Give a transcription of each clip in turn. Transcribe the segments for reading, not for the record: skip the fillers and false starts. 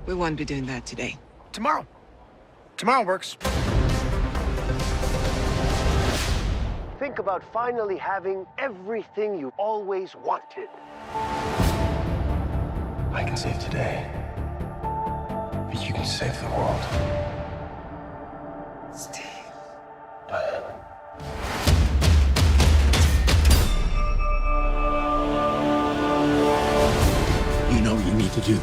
We won't be doing that today. Tomorrow. Tomorrow works. Think about finally having everything you always wanted. I can save today, but you can save the world. Steve. Diane. You know what you need to do.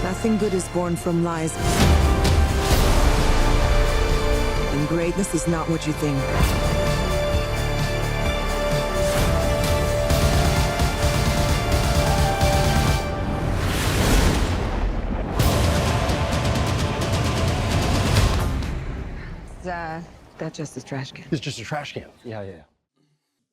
Nothing good is born from lies. And greatness is not what you think. That's just a trash can. It's just a trash can. Yeah.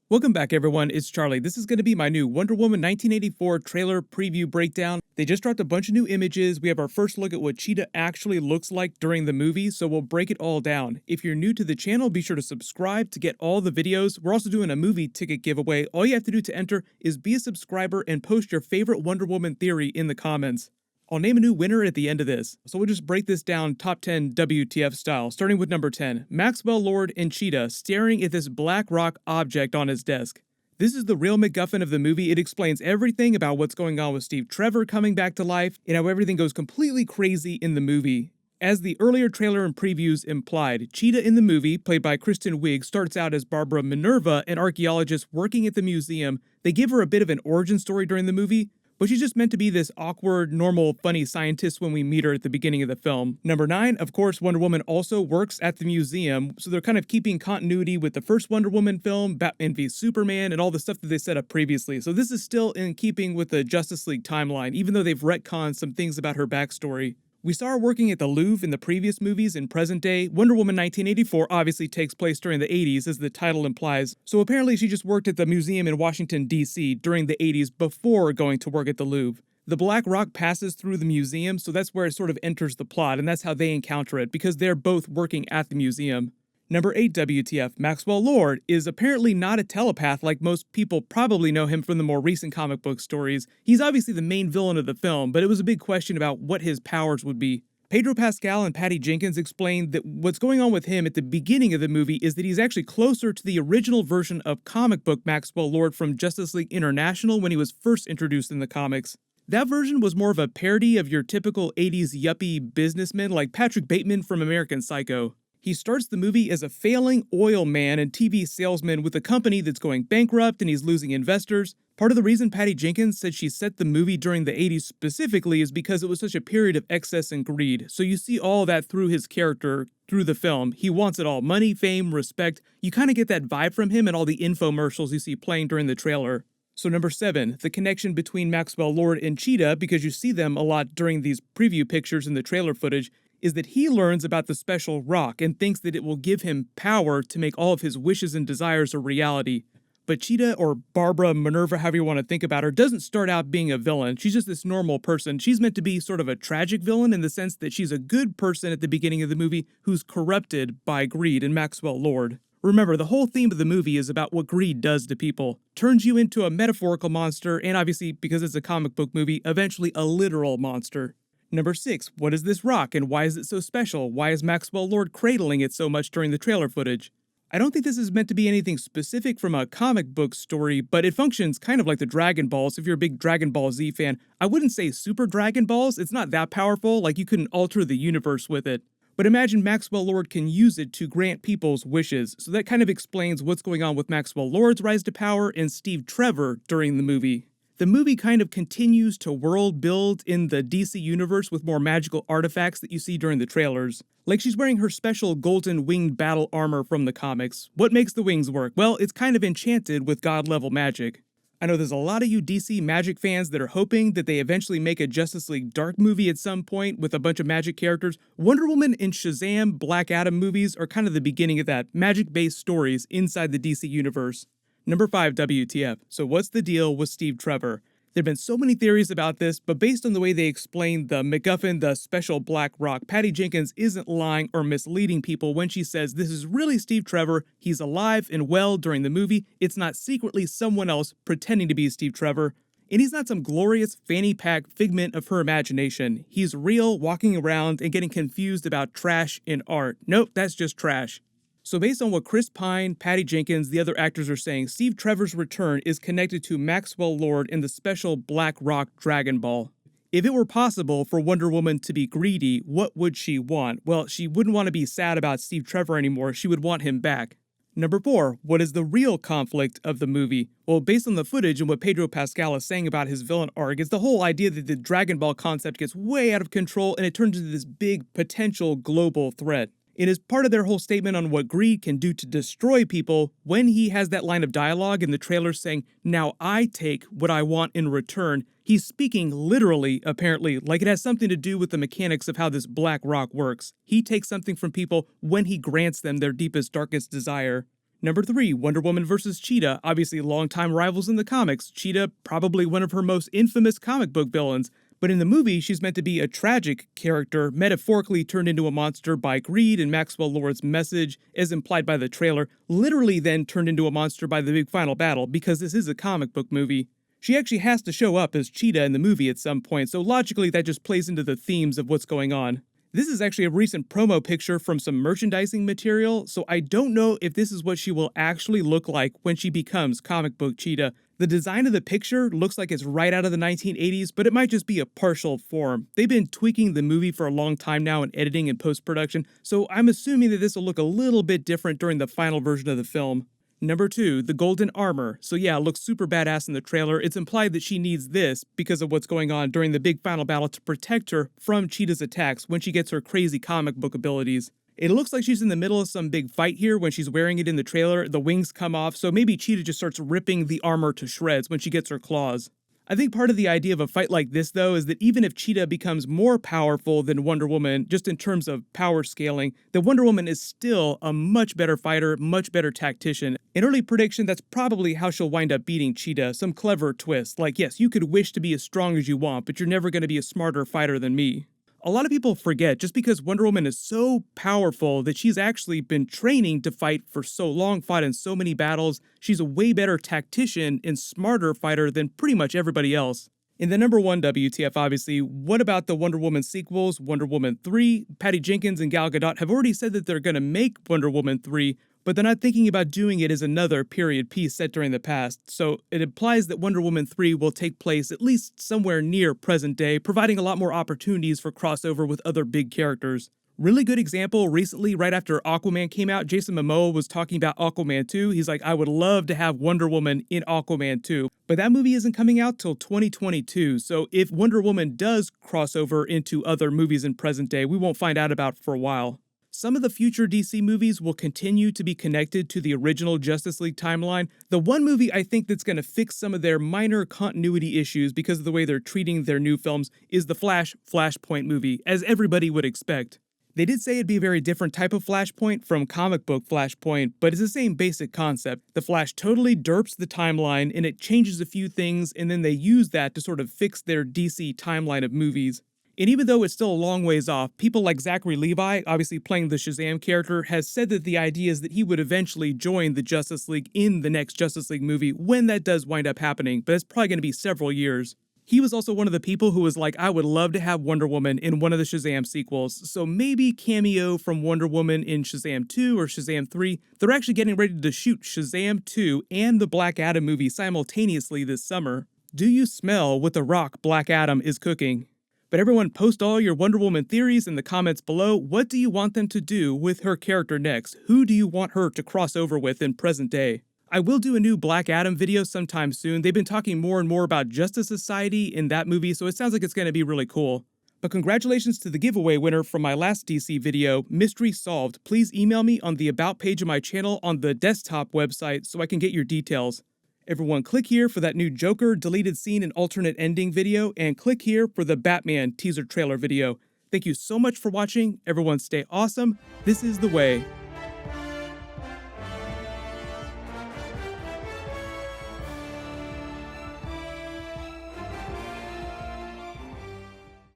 Welcome back, everyone. It's Charlie. This is going to be my new Wonder Woman 1984 trailer preview breakdown. They just dropped a bunch of new images. We have our first look at what Cheetah actually looks like during the movie, so we'll break it all down. If you're new to the channel, be sure to subscribe to get all the videos. We're also doing a movie ticket giveaway. All you have to do to enter is be a subscriber and post your favorite Wonder Woman theory in the comments. I'll name a new winner at the end of this, so we'll just break this down top 10 WTF style, starting with number 10, Maxwell Lord and Cheetah staring at this black rock object on his desk. This is the real MacGuffin of the movie. It explains everything about what's going on with Steve Trevor coming back to life, and how everything goes completely crazy in the movie. As the earlier trailer and previews implied, Cheetah in the movie, played by Kristen Wiig, starts out as Barbara Minerva, an archaeologist working at the museum. They give her a bit of an origin story during the movie, but she's just meant to be this awkward, normal, funny scientist when we meet her at the beginning of the film. Number 9, of course, Wonder Woman also works at the museum, so they're kind of keeping continuity with the first Wonder Woman film, Batman v Superman, and all the stuff that they set up previously. So this is still in keeping with the Justice League timeline, even though they've retconned some things about her backstory. We saw her working at the Louvre in the previous movies. In present day, Wonder Woman 1984 obviously takes place during the 80s, as the title implies, so apparently she just worked at the museum in Washington, D.C. during the 80s before going to work at the Louvre. The Black Rock passes through the museum, so that's where it sort of enters the plot, and that's how they encounter it, because they're both working at the museum. Number 8 WTF, Maxwell Lord is apparently not a telepath like most people probably know him from the more recent comic book stories. He's obviously the main villain of the film, but it was a big question about what his powers would be. Pedro Pascal and Patty Jenkins explained that what's going on with him at the beginning of the movie is that he's actually closer to the original version of comic book Maxwell Lord from Justice League International when he was first introduced in the comics. That version was more of a parody of your typical 80s yuppie businessman like Patrick Bateman from American Psycho. He starts the movie as a failing oil man and TV salesman with a company that's going bankrupt and he's losing investors. Part of the reason Patty Jenkins said she set the movie during the 80s specifically is because it was such a period of excess and greed. So you see all that through his character, through the film. He wants it all. Money, fame, respect. You kind of get that vibe from him and all the infomercials you see playing during the trailer. So number 7, the connection between Maxwell Lord and Cheetah, because you see them a lot during these preview pictures and the trailer footage, is that he learns about the special rock and thinks that it will give him power to make all of his wishes and desires a reality. But Cheetah, or Barbara Minerva, however you want to think about her, doesn't start out being a villain. She's just this normal person. She's meant to be sort of a tragic villain in the sense that she's a good person at the beginning of the movie who's corrupted by greed and Maxwell Lord. Remember, the whole theme of the movie is about what greed does to people. Turns you into a metaphorical monster, and obviously, because it's a comic book movie, eventually a literal monster. Number 6, what is this rock and why is it so special? Why is Maxwell Lord cradling it so much during the trailer footage? I don't think this is meant to be anything specific from a comic book story, but it functions kind of like the Dragon Balls. If you're a big Dragon Ball Z fan, I wouldn't say Super Dragon Balls. It's not that powerful, like you couldn't alter the universe with it. But imagine Maxwell Lord can use it to grant people's wishes, so that kind of explains what's going on with Maxwell Lord's rise to power and Steve Trevor during the movie. The movie kind of continues to world build in the DC universe with more magical artifacts that you see during the trailers. Like she's wearing her special golden winged battle armor from the comics. What makes the wings work? Well, it's kind of enchanted with god-level magic. I know there's a lot of you DC Magic fans that are hoping that they eventually make a Justice League Dark movie at some point with a bunch of magic characters. Wonder Woman and Shazam Black Adam movies are kind of the beginning of that, magic-based stories inside the DC universe. Number 5 WTF. So what's the deal with Steve Trevor? There have been so many theories about this, but based on the way they explain the MacGuffin, the special black rock, Patty Jenkins isn't lying or misleading people when she says this is really Steve Trevor, he's alive and well during the movie, it's not secretly someone else pretending to be Steve Trevor, and he's not some glorious fanny pack figment of her imagination. He's real, walking around and getting confused about trash in art. Nope, that's just trash. So based on what Chris Pine, Patty Jenkins, the other actors are saying, Steve Trevor's return is connected to Maxwell Lord and the special Black Rock Dragon Ball. If it were possible for Wonder Woman to be greedy, what would she want? Well, she wouldn't want to be sad about Steve Trevor anymore, she would want him back. Number 4, what is the real conflict of the movie? Well, based on the footage and what Pedro Pascal is saying about his villain arc, it's the whole idea that the Dragon Ball concept gets way out of control and it turns into this big potential global threat. It is part of their whole statement on what greed can do to destroy people when he has that line of dialogue in the trailer saying, now I take what I want in return. He's speaking literally, apparently, like it has something to do with the mechanics of how this black rock works. He takes something from people when he grants them their deepest, darkest desire. Number 3, Wonder Woman vs. Cheetah, obviously longtime rivals in the comics. Cheetah, probably one of her most infamous comic book villains. But in the movie, she's meant to be a tragic character, metaphorically turned into a monster by greed and Maxwell Lord's message, as implied by the trailer, literally then turned into a monster by the big final battle, because this is a comic book movie. She actually has to show up as Cheetah in the movie at some point, so logically that just plays into the themes of what's going on. This is actually a recent promo picture from some merchandising material, so I don't know if this is what she will actually look like when she becomes comic book Cheetah. The design of the picture looks like it's right out of the 1980s, but it might just be a partial form. They've been tweaking the movie for a long time now in editing and post-production, so I'm assuming that this will look a little bit different during the final version of the film. Number 2, the golden armor. So yeah, it looks super badass in the trailer. It's implied that she needs this because of what's going on during the big final battle to protect her from Cheetah's attacks when she gets her crazy comic book abilities. It looks like she's in the middle of some big fight here when she's wearing it in the trailer. The wings come off, so maybe Cheetah just starts ripping the armor to shreds when she gets her claws. I think part of the idea of a fight like this, though, is that even if Cheetah becomes more powerful than Wonder Woman, just in terms of power scaling, that Wonder Woman is still a much better fighter, much better tactician. An early prediction, that's probably how she'll wind up beating Cheetah, some clever twist. Like, yes, you could wish to be as strong as you want, but you're never going to be a smarter fighter than me. A lot of people forget just because Wonder Woman is so powerful that she's actually been training to fight for so long, fought in so many battles. She's a way better tactician and smarter fighter than pretty much everybody else. In the number 1 WTF, obviously, what about the Wonder Woman sequels, Wonder Woman 3? Patty Jenkins and Gal Gadot have already said that they're going to make Wonder Woman 3, but they're not thinking about doing it as another period piece set during the past, so it implies that Wonder Woman 3 will take place at least somewhere near present day, providing a lot more opportunities for crossover with other big characters. Really good example, recently, right after Aquaman came out, Jason Momoa was talking about Aquaman 2. He's like, I would love to have Wonder Woman in Aquaman 2. But that movie isn't coming out till 2022, so if Wonder Woman does cross over into other movies in present day, we won't find out about for a while. Some of the future DC movies will continue to be connected to the original Justice League timeline. The one movie I think that's going to fix some of their minor continuity issues because of the way they're treating their new films is the Flashpoint movie, as everybody would expect. They did say it'd be a very different type of Flashpoint from comic book Flashpoint, but it's the same basic concept. The Flash totally derps the timeline and it changes a few things, and then they use that to sort of fix their DC timeline of movies. And even though it's still a long ways off, people like Zachary Levi, obviously playing the Shazam character, has said that the idea is that he would eventually join the Justice League in the next Justice League movie when that does wind up happening, but it's probably going to be several years. He was also one of the people who was like, I would love to have Wonder Woman in one of the Shazam sequels, so maybe cameo from Wonder Woman in Shazam 2 or Shazam 3. They're actually getting ready to shoot Shazam 2 and the Black Adam movie simultaneously this summer. Do you smell what the Rock Black Adam is cooking? But everyone, post all your Wonder Woman theories in the comments below. What do you want them to do with her character next? Who do you want her to cross over with in present day? I will do a new Black Adam video sometime soon. They've been talking more and more about Justice Society in that movie, so it sounds like it's going to be really cool. But congratulations to the giveaway winner from my last DC video, Mystery Solved. Please email me on the About page of my channel on the desktop website so I can get your details. Everyone, click here for that new Joker deleted scene and alternate ending video, and click here for the Batman teaser trailer video. Thank you so much for watching. Everyone stay awesome. This is The Way.